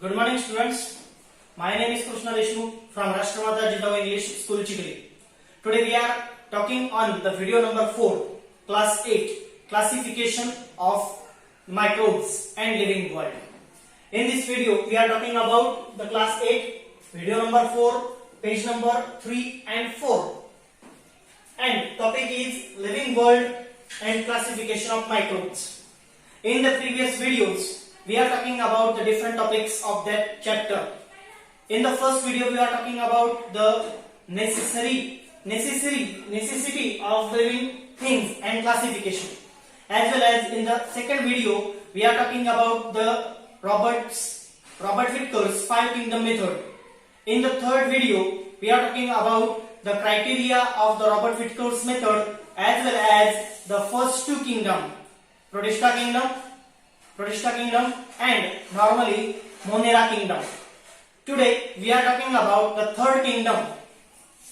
Good morning, students. My name is Krishna Deshmukh from Rashtramatha Jidao English School, Chikli. Today we are talking on the video number 4, class 8, classification of microbes and living world. In this video, we are talking about the class 8, video number 4, page number 3 and 4. And topic is living world and classification of microbes. In the previous videos, we are talking about the different topics of that chapter. In the first video, we are talking about the necessity of living things and classification. As well as in the second video, we are talking about the Robert Whittaker's 5 kingdom method. In the third video, we are talking about the criteria of the Robert Whittaker's method as well as the first two kingdom, Protista kingdom and normally Monera kingdom. Today we are talking about the third kingdom.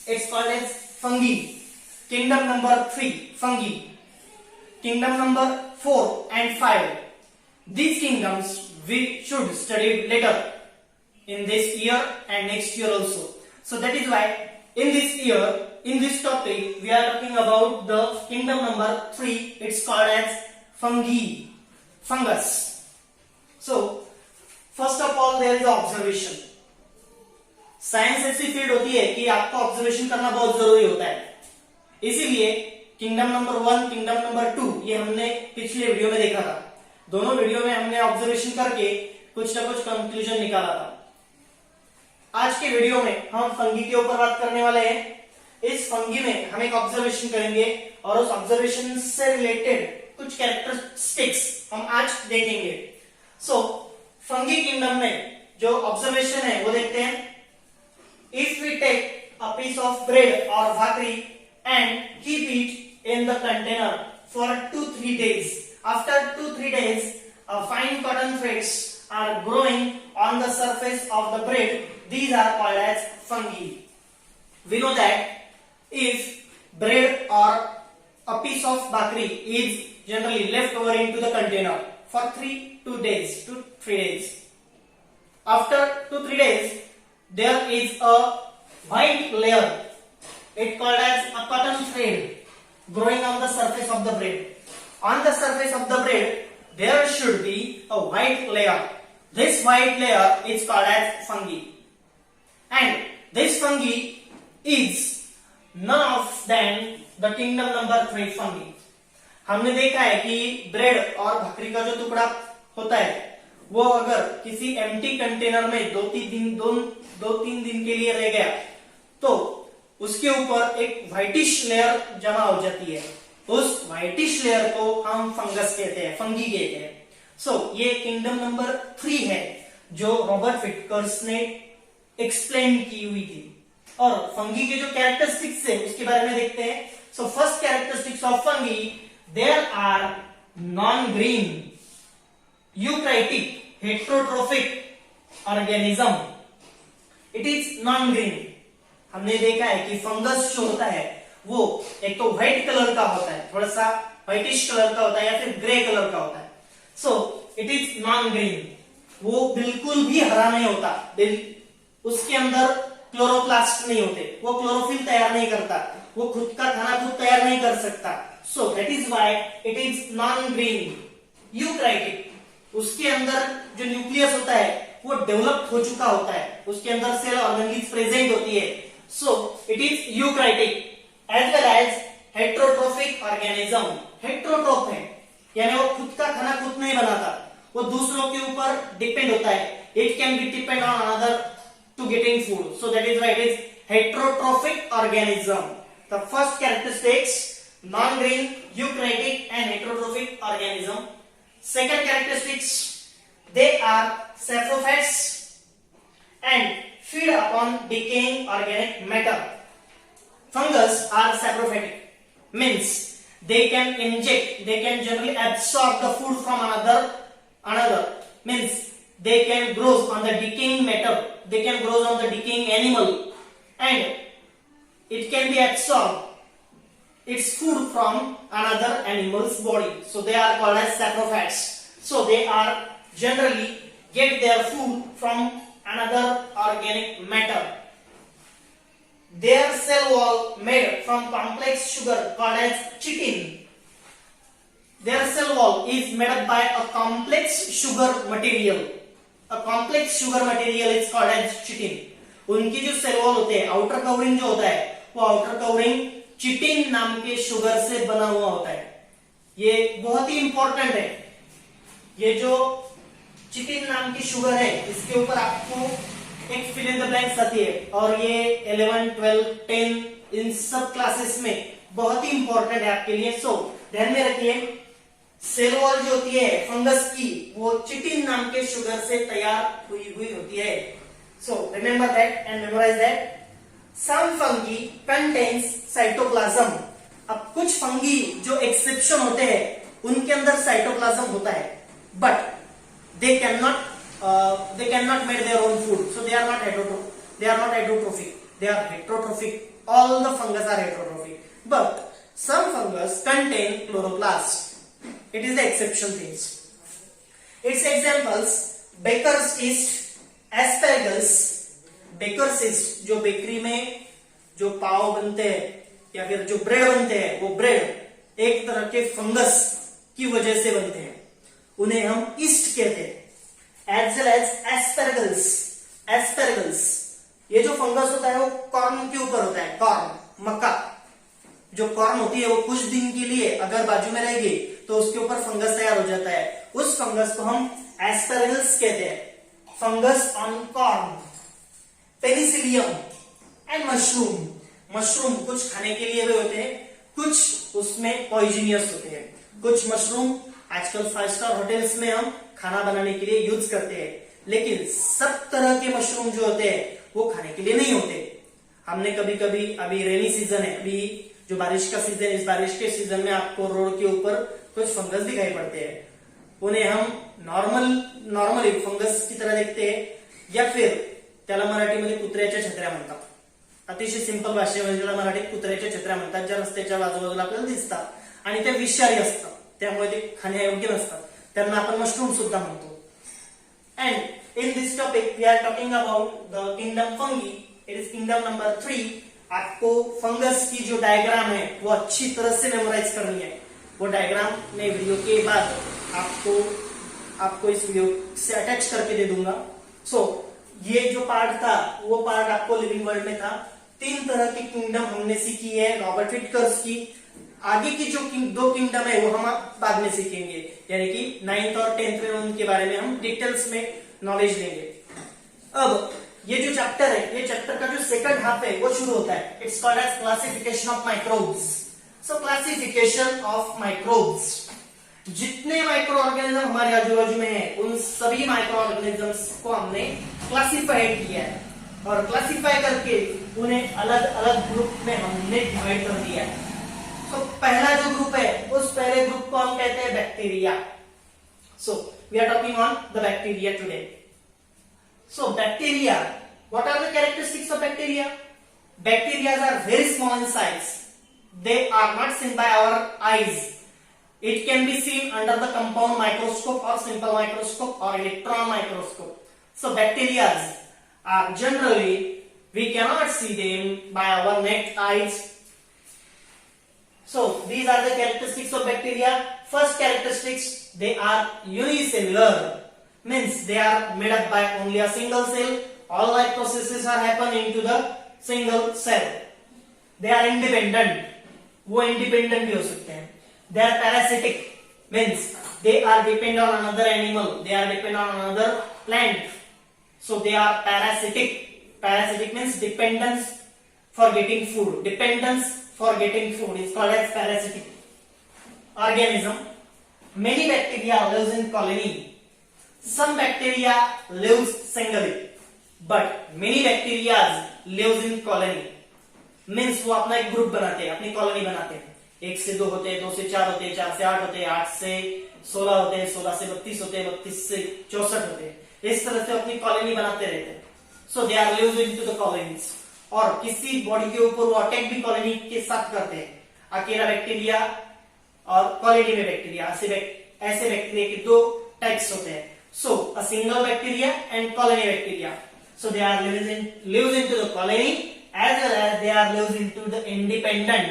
It's called as fungi. Kingdom number 3, fungi. Kingdom number 4 and 5. These kingdoms we should study later in this year and next year also. So that is why in this year, in this topic, we are talking about the kingdom number 3. It's called as fungi. Fungus. So first of all there is observation. Science ऐसी field होती है कि आपको observation करना बहुत जरूरी होता है. इसीलिए किंगडम नंबर 1, किंगडम नंबर 2 ये हमने पिछले वीडियो में देखा था. दोनों वीडियो में हमने ऑब्जर्वेशन करके कुछ ना कुछ कंक्लूजन निकाला था. आज के वीडियो में हम फंगी के ऊपर बात करने वाले हैं. इस फंगी में हम एक ऑब्जर्वेशन करेंगे और उस ऑब्जर्वेशन से रिलेटेड कुछ कैरेक्टरिस्टिक्स हम आज देखेंगे. सो फंगी किंगडम में जो ऑब्जर्वेशन है वो देखते हैं. If we take a piece of bread और bhakri and keep it in the container for 2-3 days, after 2-3 days fine cotton threads are growing on the surface of the bread. These are called as fungi. We know that if bread or a piece of bhakri is generally left over into the container for 2-3 days. After 2-3 days, there is a white layer. It called as a cotton thread growing on the surface of the bread. On the surface of the bread, there should be a white layer. This white layer is called as fungi. And this fungi is none of them the kingdom number 3 fungi. हमने देखा है कि bread और भाकरी का जो टुकड़ा होता है वो अगर किसी एम्प्टी कंटेनर में 2-3 दिन के लिए रह गया तो उसके ऊपर एक व्हाइटिश लेयर जमा हो जाती है. उस व्हाइटिश लेयर को हम फंगस कहते हैं, फंगी कहते हैं. सो ये किंगडम नंबर 3 है जो रॉबर्ट व्हिटकर्स ने एक्सप्लेन की हुई थी. और फंगी के जो कैरेक्टरिस्टिक्स है उसके बारे में देखते हैं. So first characteristics of fungi, there are non-green eukaryotic heterotrophic organism. It is non-green. हमने देखा है कि फंगस जो होता है वो एक तो व्हाइट कलर का होता है, थोड़ा सा व्हाइटिश कलर का होता है या फिर ग्रे कलर का होता है. So it is non-green. वो बिल्कुल भी हरा नहीं होता. उसके अंदर क्लोरोप्लास्ट नहीं होते, वो क्लोरोफिल तैयार नहीं करता, वो खुद का खाना खुद तैयार नहीं कर सकता. So that is why it is non-green. Eukaryotic. उसके अंदर जो न्यूक्लियस होता है वो डेवलप हो चुका होता है, उसके अंदर सेल ऑर्गेनेल्स प्रेजेंट होती है. So it is eukaryotic as well as heterotrophic organism. हेट्रोट्रोफ है यानी वो खुद का खाना खुद नहीं बनाता, वो दूसरों के ऊपर डिपेंड होता है. It can be depend on another to getting food. So that is why it is heterotrophic organism. The first characteristics, non-green, eukaryotic and heterotrophic organism. Second characteristics, they are saprophytes and feed upon decaying organic matter. Fungus are saprophytic, means they can inject, they can generally absorb the food from another, means they can grow on the decaying matter, they can grow on the decaying animal and it can be absorbed its food from another animal's body. So they are called as saprophytes. So they are generally get their food from another organic matter. Their cell wall made from complex sugar called as chitin. Their cell wall is made up by a complex sugar material. A complex sugar material is called as chitin. उनकी जो cell wall होते हैं, outer covering जो होता है, वो outer covering chitin नाम के शुगर से बना हुआ होता है. ये बहुत ही इंपॉर्टेंट है. ये जो चिटिन नाम की शुगर है, इसके ऊपर आपको एक फिल इन द ब्लैंक्स आती है और ये 11, 12, 10 इन सब क्लासेस में बहुत ही इंपॉर्टेंट है आपके लिए. सो ध्यान में रखिए, सेल वॉल जो होती है फंगस की, वो चिटिन नाम के शुगर से तैयार हुई होती है. So remember that and memorise that. Some fungi contains cytoplasm. अब कुछ फंगी जो एक्सेप्शन होते हैं, उनके अंदर साइटोप्लाज्म होता है, but they cannot make their own food, so they are not heterotrophic, they are heterotrophic. All the fungus are heterotrophic, but some fungus contain chloroplast. It is the exception things. Its examples: baker's yeast, asparagus. baker's yeast जो bakery में जो पाव बनते हैं या फिर जो bread बनते हैं, वो ब्रेड एक तरह के फंगस की वजह से बनते हैं, उन्हें हम ईस्ट कहते हैं. As well as aspergillus. Aspergillus ये जो फंगस होता है वो कॉर्न के ऊपर होता है. कॉर्न, मक्का जो कॉर्न होती है, वो कुछ दिन के लिए अगर बाजू में रहेगी तो उसके ऊपर फंगस तैयार हो जाता है. उस फंगस को हम एस्पेरगल्स कहते हैं. Fungus on corn. Penicillium and mushroom. Mushroom कुछ खाने के लिए भी होते हैं, कुछ उसमें पॉइजनियस होते हैं. कुछ मशरूम आजकल 5 स्टार होटल्स में हम खाना बनाने के लिए यूज करते हैं, लेकिन सब तरह के मशरूम जो होते हैं वो खाने के लिए नहीं होते. हमने कभी कभी, अभी रेनी सीजन है, अभी जो बारिश का सीजन, इस बारिश के सीजन में आपको रोड के ऊपर कुछ फंगस दिखाई पड़ते हैं. उन्हें हम नॉर्मली फंगस की तरह देखते हैं, या फिर त्याला मराठीमध्ये कुत्र्याच्या छत्र्या म्हणतात. अतिशय सिंपल भाषेमध्ये त्याला मराठीत कुत्र्याच्या छत्र्या म्हणतात, ज्या रस्त्याच्या बाजूबाजूला आपल्याला दिसतात आणि त्या विषारी असतात, त्यामुळे ते खाण्यायोग्य नसतात. त्यांना आपण मशरूम सुद्धा म्हणतो. And in this topic we are talking about the kingdom fungi. It is kingdom number 3. आपको फंगस की जो डायग्राम है वो अच्छी तरह से मेमोराइज करनी है. वो डायग्राम मैं वीडियो के बाद आपको इस वीडियो से अटैच करके दे दूंगा. सो ये जो पार्ट था, वो पार्ट आपको लिविंग वर्ल्ड में था. 3 तरह की किंगडम हमने सीखी है रॉबर्ट विटकर्स की. आगे की जो 2 किंगडम है वो हम बाद में सीखेंगे, यानी कि 9th और 10th में उनके बारे में हम डिटेल्स में नॉलेज लेंगे. अब ये जो चैप्टर है, ये चैप्टर का जो सेकंड हाफ है वो शुरू होता है. It's called as classification of microbes. So classification of microbes. जितने माइक्रो ऑर्गेनिज्म हमारे आजू बाजू में है, उन सभी माइक्रो ऑर्गेनिजम्स को हमने क्लासिफाई किया है, और क्लासिफाई करके उन्हें अलग अलग ग्रुप में हमने डिवाइड कर दिया है. तो पहला जो ग्रुप है, उस पहले ग्रुप को हम कहते हैं bacteria. So we are talking on the bacteria today. So bacteria, what are the characteristics of bacteria? Bacteria are very small in size. They are not seen by our eyes. It can be seen under the compound microscope or simple microscope or electron microscope. So bacteria are generally, we cannot see them by our naked eyes. So these are the characteristics of bacteria. First characteristics, they are unicellular, means they are made up by only a single cell. All life processes are happening into the single cell. They are independent. वो independent भी हो सकते हैं. They are parasitic, means they are depend on another animal. They are depend on another plant. So they are parasitic. Parasitic means dependence for getting food. Dependence for getting food is called as parasitic organism. Many bacteria lives in colony. Some bacteria lives singly, but many bacteria lives in colony. Means वो अपना एक group बनाते हैं, अपनी colony बनाते हैं. 1 से 2 होते हैं, 2 से 4 होते हैं, 4 से 8 होते हैं, 8 से 16 होते हैं, 16 से 32 होते हैं, 32 से 64 होते हैं. इस तरह से अपनी कॉलोनी बनाते रहते हैं. So they are lives into the colonies. और किसी बॉडी के ऊपर वो अटैक भी कॉलोनी के साथ करते हैं. अकेला बैक्टीरिया और कॉलोनी में बैक्टीरिया, ऐसे बैक्टीरिया के 2 टाइप्स होते हैं. So a single bacteria and colony bacteria. So they are lives into the colony as well as they are lives into the independent.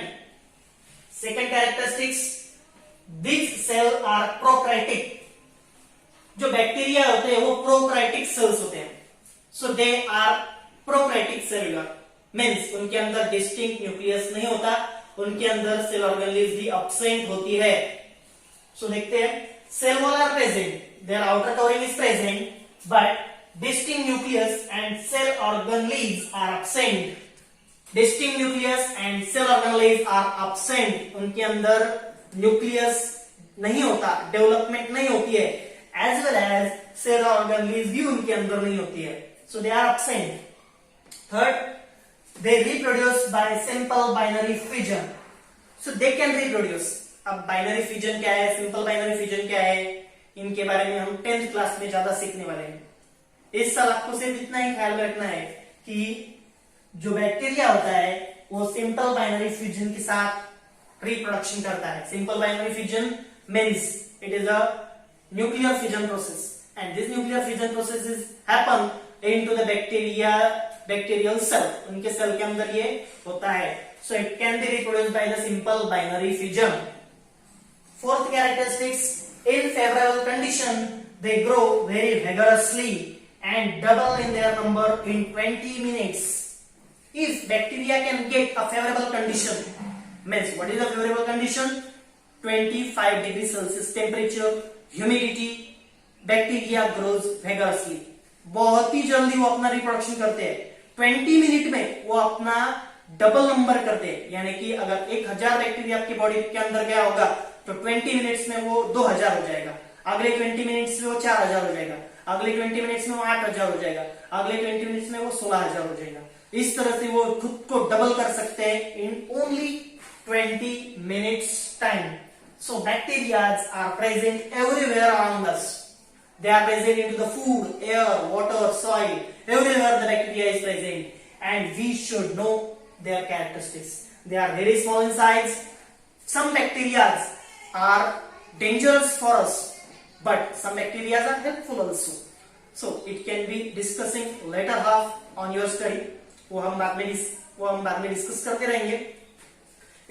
Second characteristics, these cells are prokaryotic. जो bacteria होते हैं वो prokaryotic cells होते हैं. So they are prokaryotic cellular means उनके अंदर distinct nucleus नहीं होता, उनके अंदर सेल ऑर्गेनेल्स भी एब्सेंट होती है. सो देखते हैं, cell wall are present, their outer covering is present but distinct nucleus and cell organelles are absent. Distinct nucleus and cell organelles are absent. उनके अंदर न्यूक्लियस नहीं होता, डेवलपमेंट नहीं होती है, as well as cell organelles भी उनके अंदर नहीं होती है. So they are absent. Third, they reproduce by simple binary fission. So they can reproduce. अब बाइनरी फिजन क्या है, सिंपल बाइनरी फिजन क्या है, इनके बारे में हम 10th क्लास में ज्यादा सीखने वाले हैं. इस साल आपको सिर्फ इतना ही ख्याल रखना है कि जो बैक्टीरिया होता है वो सिंपल बाइनरी फ्यूजन के साथ रिप्रोडक्शन करता है. Simple binary fusion means it is a nuclear fusion process and this nuclear fusion process is happen into the bacterial cell. उनके सेल के अंदर ये होता है. So it can be reproduced by the simple binary fusion. Fourth characteristics, in favorable condition they grow very vigorously and double in their number in 20 minutes. If bacteria can get a favorable condition, means what is the favorable condition? 25 degrees Celsius temperature, humidity, bacteria grows vigorously. बहुत ही जल्दी वो अपना reproduction करते हैं. 20 minute में वो अपना double number करते हैं. यानी कि अगर 1000 बैक्टीरिया आपकी बॉडी के अंदर गया होगा तो 20 मिनट्स में वो 2000 हो जाएगा. अगले 20 मिनट्स में वो 4000 हो जाएगा. अगले 20 मिनट्स में वो 8000 हो जाएगा. अगले 20 मिनट्स में वो 16000 हो जाएगा. इस तरह से वो खुद को डबल कर सकते हैं in only 20 minutes time. So bacterias are present everywhere around us. They are present into the food, air, water, soil. Everywhere the bacteria is present, and we should know their characteristics. They are very small in size. Some bacteria are dangerous for us, but some bacteria are helpful also. So it can be discussing later half on your study. वो हम बाद में discuss करते रहेंगे.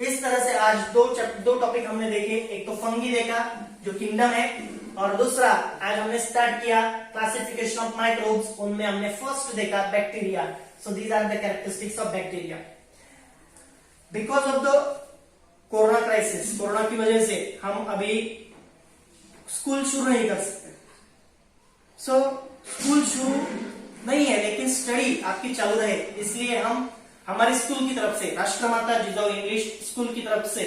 इस तरह से आज दो टॉपिक हमने देखे. एक तो फंगी देखा जो किंगडम है, और दूसरा आज हमने स्टार्ट किया क्लासिफिकेशन ऑफ माइक्रोब्स. उनमें हमने फर्स्ट देखा bacteria. So these are the characteristics of bacteria. Because of the corona crisis, corona की वजह से हम अभी स्कूल शुरू नहीं कर सकते. सो स्कूल शुरू नहीं है लेकिन स्टडी आपकी चालू रहे, इसलिए हम हमारे स्कूल की तरफ से, राष्ट्रमाता जिजाऊ इंग्लिश स्कूल की तरफ से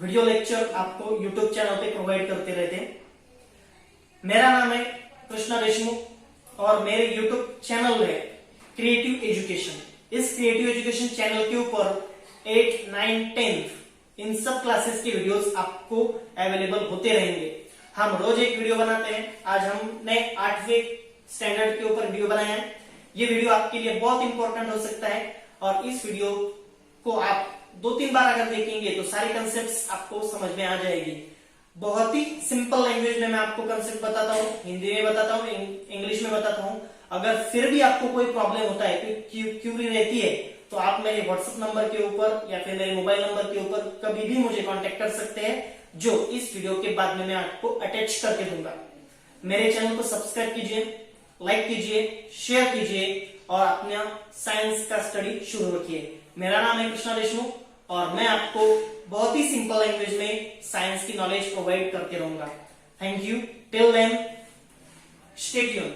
वीडियो लेक्चर आपको यूट्यूब चैनल पे प्रोवाइड करते रहते हैं. मेरा नाम है कृष्णा देशमुख और मेरे यूट्यूब चैनल है क्रिएटिव एजुकेशन. इस क्रिएटिव एजुकेशन चैनल के ऊपर 8, 9, 10 इन सब क्लासेस के वीडियोस आपको अवेलेबल होते रहेंगे. हम रोज एक वीडियो बनाते हैं. आज हमने 8वीं स्टैंडर्ड के ऊपर वीडियो बनाया है. ये वीडियो आपके लिए बहुत इंपॉर्टेंट हो सकता है और इस वीडियो को आप 2-3 बार अगर देखेंगे तो सारे कंसेप्ट्स आपको समझ में आ जाएगी. बहुत ही सिंपल लैंग्वेज में मैं आपको कंसेप्ट बताता हूँ, हिंदी में बताता हूँ, इंग्लिश में बताता हूँ. अगर फिर भी आपको कोई प्रॉब्लम होता है, कोई क्यूरी रहती है, तो आप मेरे व्हाट्सएप नंबर के ऊपर या फिर मेरे मोबाइल नंबर के ऊपर कभी भी मुझे कांटेक्ट कर सकते हैं, जो इस वीडियो के बाद में मैं आपको अटैच करके दूंगा. मेरे चैनल को सब्सक्राइब कीजिए, लाइक कीजिए, शेयर कीजिए और अपना साइंस का स्टडी शुरू रखिए. मेरा नाम है कृष्णा देशमुख और मैं आपको बहुत ही सिंपल लैंग्वेज में साइंस की नॉलेज प्रोवाइड करते रहूंगा. Thank you. Till then stay tuned.